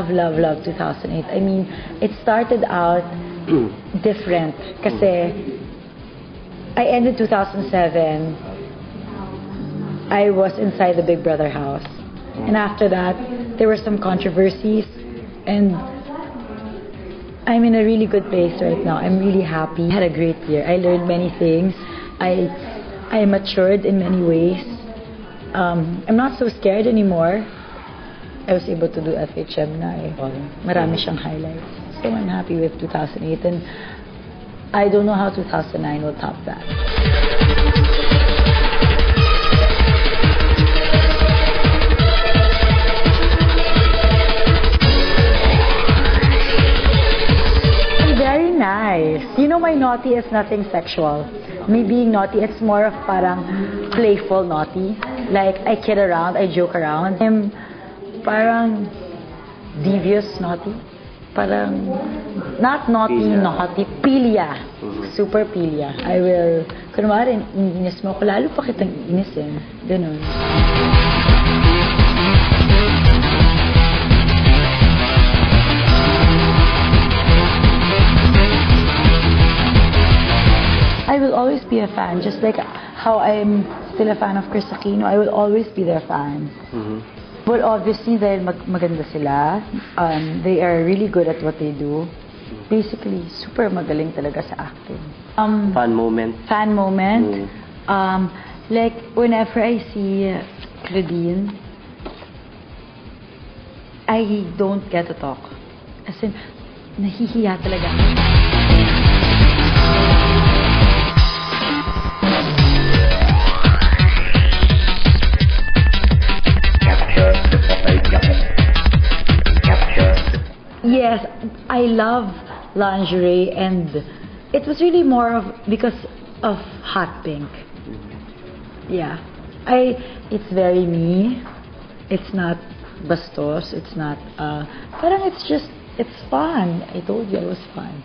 love 2008. I mean, it started out different kasi I ended 2007. I was inside the Big Brother house. And after that, there were some controversies and I'm in a really good place right now. I'm really happy. I had a great year. I learned many things. I matured in many ways. I'm not so scared anymore. I was able to do FHM na eh. Marami siyang highlights. So I'm happy with 2008 and I don't know how 2009 will top that. Very nice. You know, my naughty is nothing sexual. Me being naughty, it's more of parang playful naughty. Like, I kid around, I joke around. I'm parang devious naughty. Parang, not naughty, naughty. Pilya. Super pilya. I will, kunwari, inis mo ako, lalo pa kitang inisin. Ganun. I will always be a fan, just like how I'm still a fan of Chris Aquino. I will always be their fan. But obviously, dahil maganda sila, they are really good at what they do. Basically, super magaling talaga sa acting. Fan moment. Fan moment. Like, whenever I see Claudine, I don't get to talk. As in, nahihiya talaga. Yes, I love lingerie and it was really more of because of hot pink. Yeah. It's very me. It's not bastos, it's not parang it's fun. I told you it was fun.